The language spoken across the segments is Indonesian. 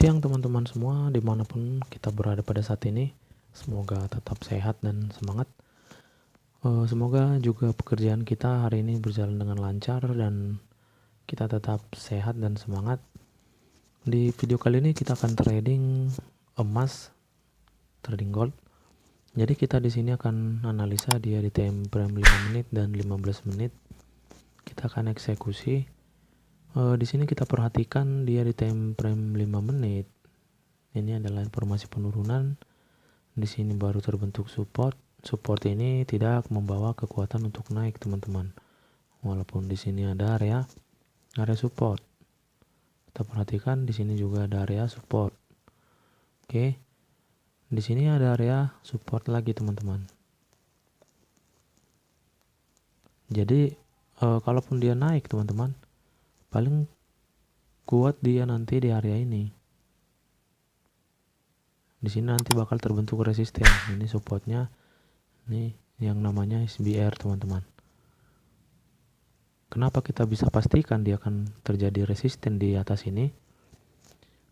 siang teman-teman semua, dimanapun kita berada pada saat ini. Semoga tetap sehat dan semangat. Semoga juga pekerjaan kita hari ini berjalan dengan lancar dan kita tetap sehat dan semangat. Di video kali ini kita akan trading emas, trading gold. Jadi kita di sini akan analisa dia di time frame 5 menit dan 15 menit. Kita akan eksekusi. Di sini kita perhatikan dia di time frame 5 menit. Ini adalah informasi penurunan. Di sini baru terbentuk support. Support ini tidak membawa kekuatan untuk naik, teman-teman. Walaupun di sini ada area support. Kita perhatikan di sini juga ada area support. Oke. Di sini ada area support lagi, teman-teman. Jadi kalaupun dia naik, teman-teman, paling kuat dia nanti di area ini. Di sini nanti bakal terbentuk resisten. Ini supportnya, ini yang namanya SBR, teman-teman. Kenapa kita bisa pastikan dia akan terjadi resisten di atas ini?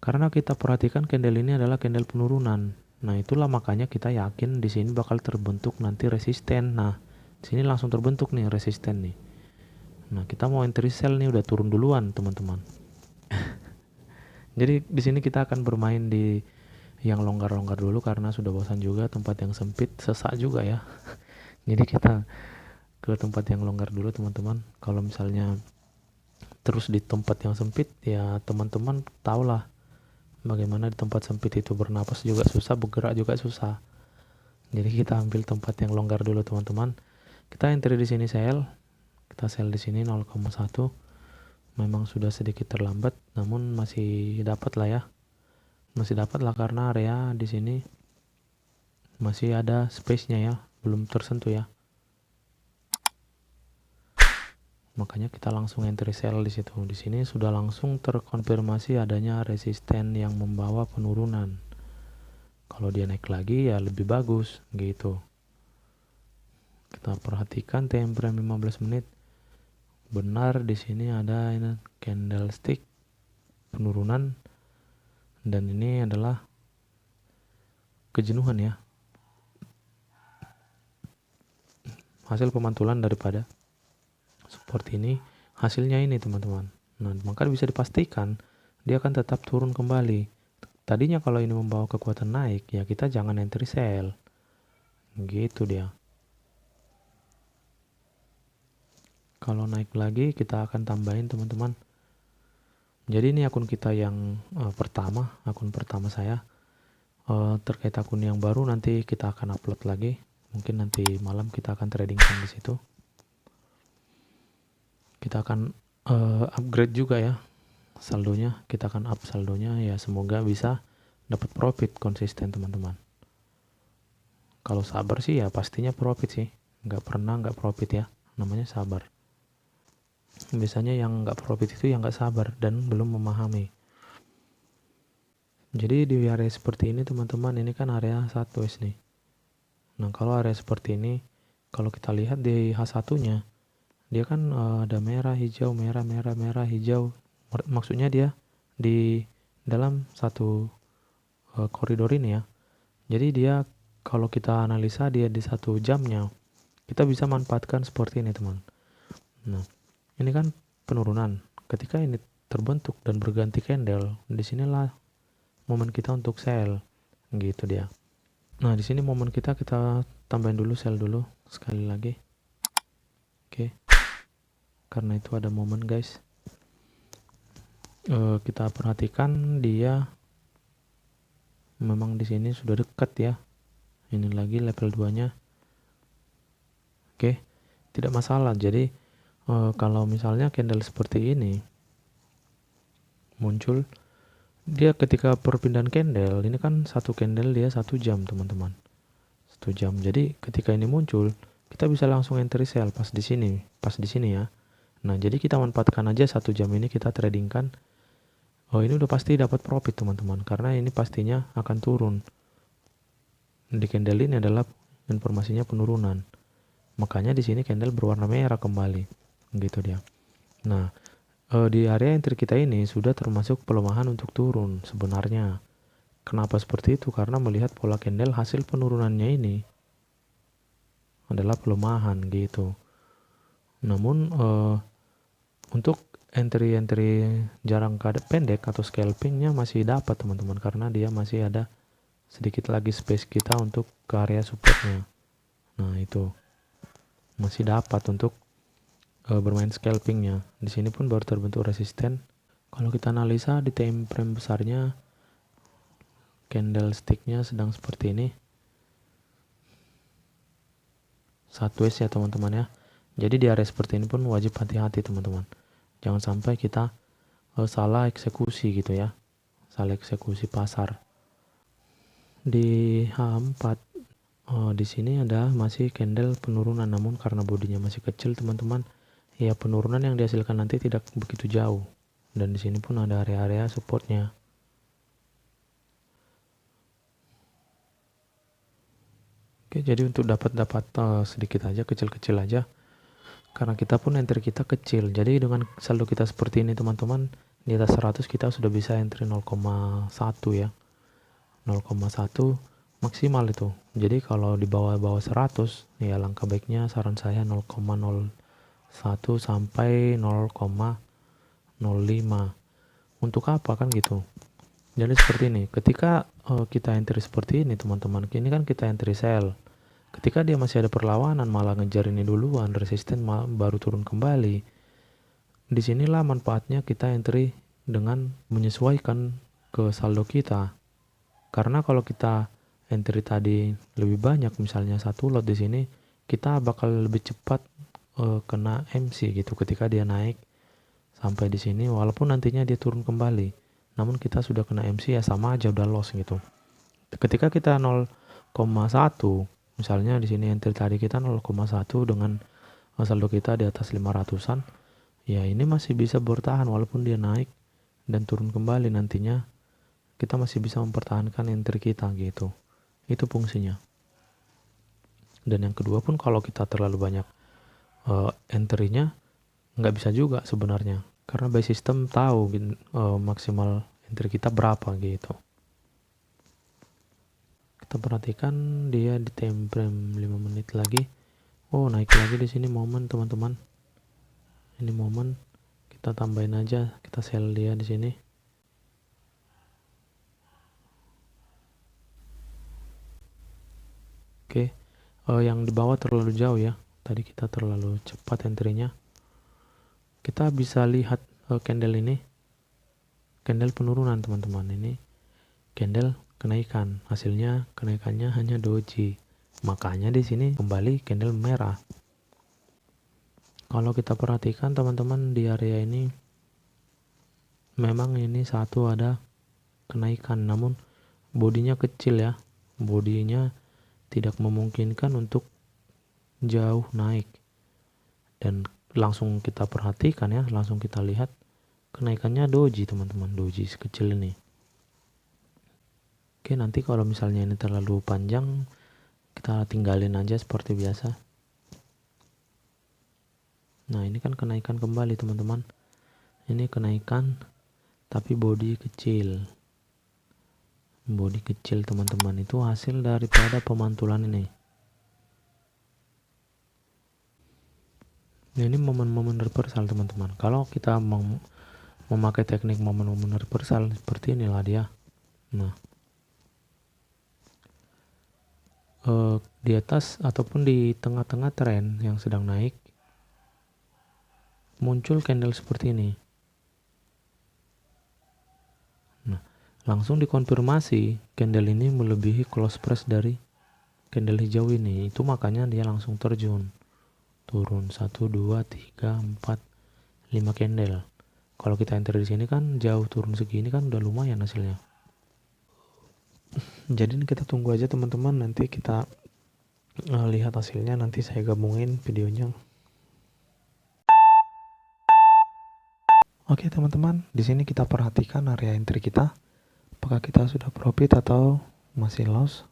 Karena kita perhatikan candle ini adalah candle penurunan. Nah, itulah makanya kita yakin di sini bakal terbentuk nanti resisten. Nah, di sini langsung terbentuk nih resisten nih. Nah, kita mau entry sell nih, udah turun duluan, teman-teman. Jadi di sini kita akan bermain di yang longgar-longgar dulu karena sudah bosan juga, tempat yang sempit, sesak juga ya. Jadi kita ke tempat yang longgar dulu, teman-teman. Kalau misalnya terus di tempat yang sempit, ya teman-teman tahulah bagaimana di tempat sempit itu bernapas juga susah, bergerak juga susah. Jadi kita ambil tempat yang longgar dulu, teman-teman. Kita entry di sini sell. Kita sell di sini 0,1. Memang sudah sedikit terlambat, namun masih dapat lah ya. Masih dapat lah karena area di sini masih ada space-nya ya, belum tersentuh ya. Makanya kita langsung entry sell di situ. Di sini sudah langsung terkonfirmasi adanya resisten yang membawa penurunan. Kalau dia naik lagi ya lebih bagus gitu. Kita perhatikan time frame 15 menit. Benar di sini ada ini candlestick penurunan dan ini adalah kejenuhan ya. Hasil pemantulan daripada support ini, hasilnya ini, teman-teman. Nah, maka bisa dipastikan dia akan tetap turun kembali. Tadinya kalau ini membawa kekuatan naik, ya kita jangan entry sell. Gitu dia. Kalau naik lagi kita akan tambahin, teman-teman. Jadi ini akun kita yang akun pertama saya. Terkait akun yang baru nanti kita akan upload lagi. Mungkin nanti malam kita akan tradingkan di situ. Kita akan upgrade juga ya saldonya. Kita akan up saldonya ya, semoga bisa dapat profit konsisten, teman-teman. Kalau sabar sih ya pastinya profit sih. Nggak pernah nggak profit ya. Namanya sabar. Biasanya yang nggak profit itu yang nggak sabar dan belum memahami. Jadi di area seperti ini, teman-teman, ini kan area 1S nih. Nah, kalau area seperti ini, kalau kita lihat di H1-nya, dia kan ada merah, hijau, merah, merah, merah, hijau. Maksudnya dia di dalam satu koridor ini ya. Jadi dia kalau kita analisa dia di 1 jamnya, kita bisa manfaatkan seperti ini, teman. Nah, ini kan penurunan. Ketika ini terbentuk dan berganti candle, disinilah momen kita untuk sell. Gitu dia. Nah, di sini momen kita tambahin dulu, sell dulu sekali lagi. Oke. Karena itu ada momen, guys. Kita perhatikan dia memang di sini sudah dekat ya. Ini lagi level 2-nya. Oke. Tidak masalah. Jadi kalau misalnya candle seperti ini muncul, dia ketika perpindahan candle, ini kan satu candle dia 1 jam, teman-teman. 1 jam. Jadi ketika ini muncul, kita bisa langsung entry sell pas di sini ya. Nah, jadi kita manfaatkan aja 1 jam ini, kita tradingkan. Oh, ini udah pasti dapat profit, teman-teman, karena ini pastinya akan turun. Di candle ini adalah informasinya penurunan. Makanya di sini candle berwarna merah kembali. Gitu dia. Nah, di area entry kita ini sudah termasuk pelemahan untuk turun sebenarnya. Kenapa seperti itu? Karena melihat pola candle hasil penurunannya ini adalah pelemahan gitu. Namun untuk entry-entry pendek atau scalpingnya masih dapat teman-teman, karena dia masih ada sedikit lagi space kita untuk ke area supportnya. Nah itu masih dapat untuk bermain scalpingnya. Di sini pun baru terbentuk resisten. Kalau kita analisa di time frame besarnya, candlesticknya sedang seperti ini, sideways ya teman-teman ya. Jadi di area seperti ini pun wajib hati-hati teman-teman. Jangan sampai kita salah eksekusi gitu ya, salah eksekusi pasar. Di H4 di sini ada masih candle penurunan, namun karena bodinya masih kecil teman-teman, ya penurunan yang dihasilkan nanti tidak begitu jauh. Dan di sini pun ada area-area supportnya. Oke, jadi untuk dapat sedikit aja, kecil-kecil aja, karena kita pun entry kita kecil. Jadi dengan saldo kita seperti ini teman-teman, di atas 100 kita sudah bisa entry 0,1 ya, 0,1 maksimal itu. Jadi kalau di bawah 100 ya langkah baiknya saran saya 0,01 sampai 0,05. Untuk apa kan gitu. Jadi seperti ini, ketika kita entry seperti ini teman-teman, ini kan kita entry sell. Ketika dia masih ada perlawanan malah ngejar ini duluan, resisten baru turun kembali. Disinilah manfaatnya kita entry dengan menyesuaikan ke saldo kita. Karena kalau kita entry tadi lebih banyak, misalnya satu lot di sini, kita bakal lebih cepat kena MC gitu ketika dia naik sampai di sini, walaupun nantinya dia turun kembali. Namun kita sudah kena MC ya sama aja udah loss gitu. Ketika kita 0,1 misalnya di sini entry tadi kita 0,1 dengan saldo kita di atas 500-an, ya ini masih bisa bertahan walaupun dia naik dan turun kembali, nantinya kita masih bisa mempertahankan entry kita gitu. Itu fungsinya. Dan yang kedua pun kalau kita terlalu banyak entry-nya nggak bisa juga sebenarnya, karena by system tahu maksimal entry kita berapa gitu. Kita perhatikan dia di time frame 5 menit lagi. Oh, naik lagi di sini momen teman-teman. Ini momen, kita tambahin aja, kita sell dia di sini. Oke. Yang di bawah terlalu jauh ya. Tadi kita terlalu cepat entry-nya. Kita bisa lihat candle ini, candle penurunan teman-teman. Ini candle kenaikan, hasilnya kenaikannya hanya doji, makanya di sini kembali candle merah. Kalau kita perhatikan teman-teman, di area ini memang ini satu ada kenaikan, namun bodinya kecil ya, bodinya tidak memungkinkan untuk jauh naik. Dan langsung kita perhatikan ya, langsung kita lihat kenaikannya doji teman-teman, doji sekecil ini. Oke, nanti kalau misalnya ini terlalu panjang, kita tinggalin aja seperti biasa. Nah, ini kan kenaikan kembali teman-teman. Ini kenaikan, tapi body kecil. Body kecil teman-teman, itu hasil daripada pemantulan ini. Nah, ini momen-momen reversal teman-teman. Kalau kita memakai teknik momen-momen reversal seperti inilah dia. Nah, di atas ataupun di tengah-tengah tren yang sedang naik muncul candle seperti ini. Nah, langsung dikonfirmasi candle ini melebihi close price dari candle hijau ini. Itu makanya dia langsung terjun. Turun 1 2 3 4 5 candle. Kalau kita enter di sini kan jauh, turun segini kan udah lumayan hasilnya. Jadi kita tunggu aja teman-teman, nanti kita lihat hasilnya, nanti saya gabungin videonya. Oke teman-teman, di sini kita perhatikan area entry kita, apakah kita sudah profit atau masih loss.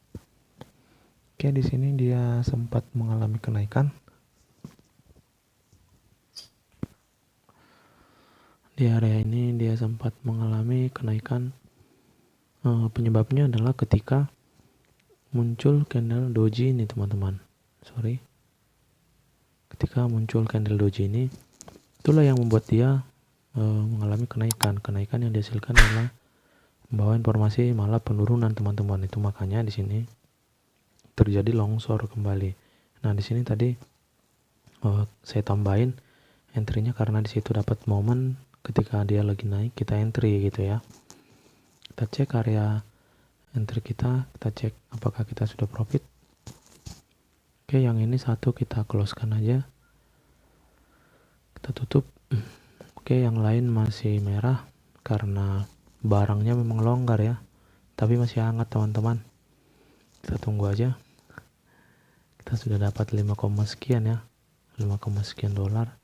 Oke, di sini dia sempat mengalami kenaikan. di area ini dia sempat mengalami kenaikan. Penyebabnya adalah ketika muncul candle doji ini teman-teman. Ketika muncul candle doji ini, itulah yang membuat dia mengalami kenaikan yang dihasilkan adalah membawa informasi malah penurunan teman-teman. Itu makanya di sini terjadi longsor kembali. Nah di sini tadi saya tambahin entry-nya karena di situ dapat momen ketika dia lagi naik kita entry gitu ya. Kita cek area entry kita cek apakah kita sudah profit. Oke, yang ini satu kita close-kan aja, kita tutup. Oke, yang lain masih merah karena barangnya memang longgar ya, tapi masih hangat teman-teman. Kita tunggu aja. Kita sudah dapat 5, sekian ya, 5, sekian dolar.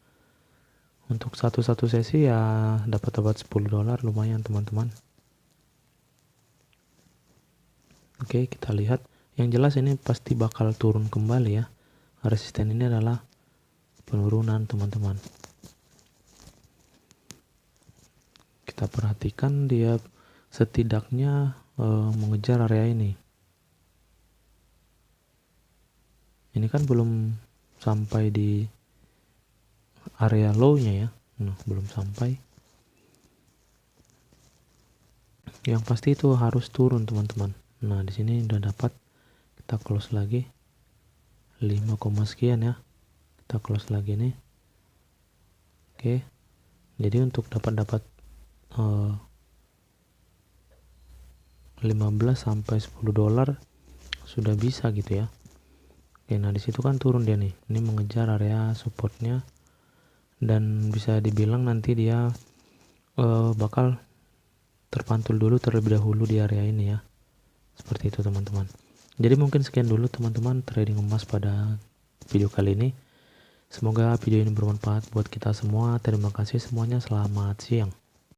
Untuk satu sesi ya dapat $10, lumayan teman-teman. Oke, kita lihat. Yang jelas ini pasti bakal turun kembali ya. Resisten ini adalah penurunan teman-teman. Kita perhatikan dia setidaknya mengejar area ini. Ini kan belum sampai di area low-nya ya. Nah, belum sampai. Yang pasti itu harus turun teman-teman. Nah, di sini udah dapat, kita close lagi 5, sekian ya. Kita close lagi nih. Oke. Jadi untuk dapat 15 sampai $10 sudah bisa gitu ya. Oke, nah di situ kan turun dia nih. Ini mengejar area supportnya dan bisa dibilang nanti dia bakal terpantul dulu terlebih dahulu di area ini ya. Seperti itu teman-teman. Jadi mungkin sekian dulu teman-teman trading emas pada video kali ini. Semoga video ini bermanfaat buat kita semua. Terima kasih semuanya. Selamat siang.